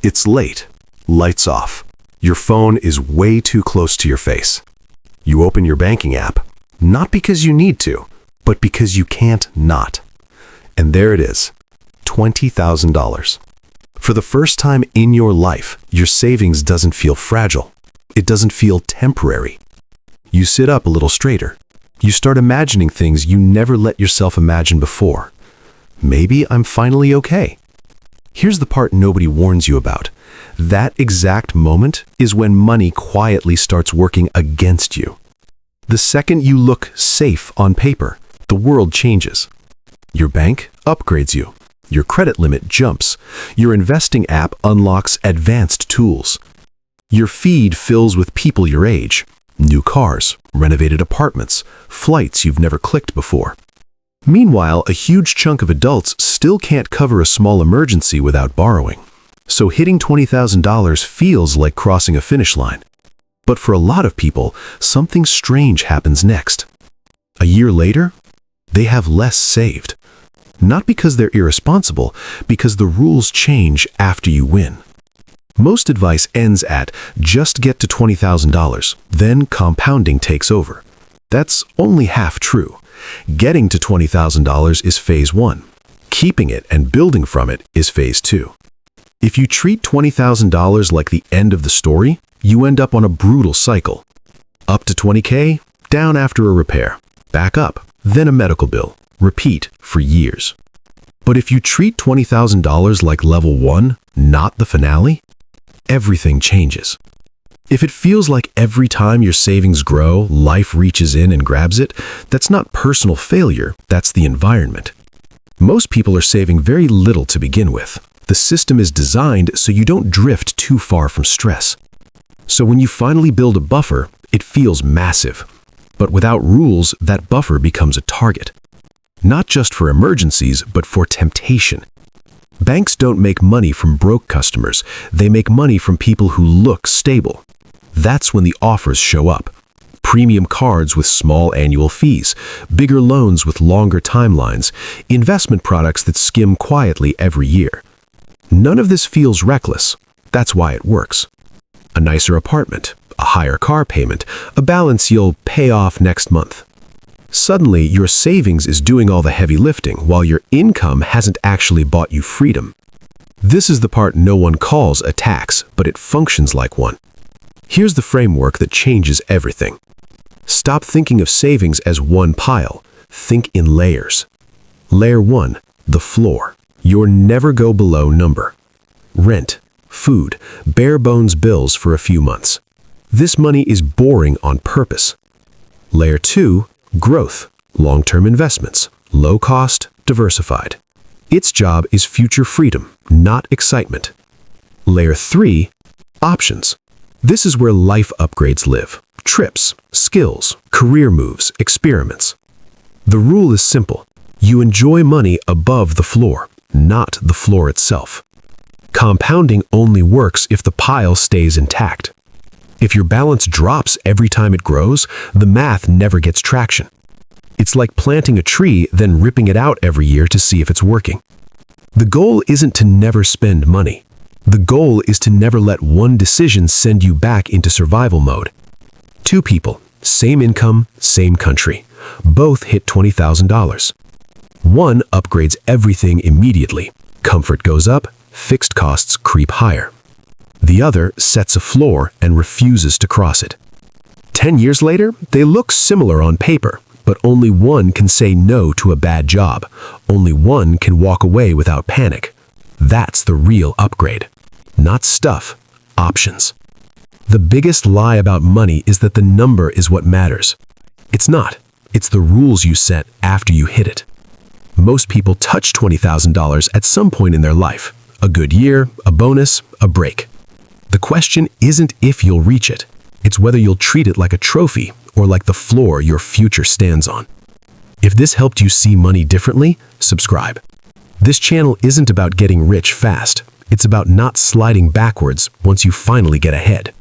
It's late. Lights off. Your phone is way too close to your face. You open your banking app, not because you need to, but because you can't not. And there it is, $20,000. For the first time in your life, your savings doesn't feel fragile. It doesn't feel temporary. You sit up a little straighter. You start imagining things you never let yourself imagine before. Maybe I'm finally okay. Here's the part nobody warns you about. That exact moment is when money quietly starts working against you. The second you look safe on paper, the world changes. Your bank upgrades you. Your credit limit jumps. Your investing app unlocks advanced tools. Your feed fills with people your age. New cars, renovated apartments, flights you've never clicked before. Meanwhile, a huge chunk of adults still can't cover a small emergency without borrowing. So hitting $20,000 feels like crossing a finish line. But for a lot of people, something strange happens next. A year later, they have less saved. Not because they're irresponsible, because the rules change after you win. Most advice ends at just get to $20,000, then compounding takes over. That's only half true. Getting to $20,000 is phase 1. Keeping it and building from it is phase 2. If you treat $20,000 like the end of the story, you end up on a brutal cycle. Up to $20K, down after a repair, back up, then a medical bill. Repeat for years. But if you treat $20,000 like level 1, not the finale, everything changes. If it feels like every time your savings grow, life reaches in and grabs it, that's not personal failure, that's the environment. Most people are saving very little to begin with. The system is designed so you don't drift too far from stress. So when you finally build a buffer, it feels massive. But without rules, that buffer becomes a target. Not just for emergencies, but for temptation. Banks don't make money from broke customers. They make money from people who look stable. That's when the offers show up. Premium cards with small annual fees, bigger loans with longer timelines, investment products that skim quietly every year. None of this feels reckless. That's why it works. A nicer apartment, a higher car payment, a balance you'll pay off next month. Suddenly, your savings is doing all the heavy lifting, while your income hasn't actually bought you freedom. This is the part no one calls a tax, but it functions like one. Here's the framework that changes everything. Stop thinking of savings as one pile. Think in layers. Layer 1, the floor. Your never go below number. Rent, food, bare bones bills for a few months. This money is boring on purpose. Layer 2, growth, long-term investments, low cost, diversified. Its job is future freedom, not excitement. Layer 3, options. This is where life upgrades live. Trips, skills, career moves, experiments. The rule is simple. You enjoy money above the floor, not the floor itself. Compounding only works if the pile stays intact. If your balance drops every time it grows, the math never gets traction. It's like planting a tree, then ripping it out every year to see if it's working. The goal isn't to never spend money. The goal is to never let one decision send you back into survival mode. 2 people, same income, same country. Both hit $20,000. One upgrades everything immediately. Comfort goes up, fixed costs creep higher. The other sets a floor and refuses to cross it. 10 years later, they look similar on paper, but only one can say no to a bad job. Only one can walk away without panic. That's the real upgrade. Not stuff, options. The biggest lie about money is that the number is what matters. It's not. It's the rules you set after you hit it. Most people touch $20,000 at some point in their life. A good year, a bonus, a break. The question isn't if you'll reach it. It's whether you'll treat it like a trophy or like the floor your future stands on. If this helped you see money differently, subscribe. This channel isn't about getting rich fast. It's about not sliding backwards once you finally get ahead.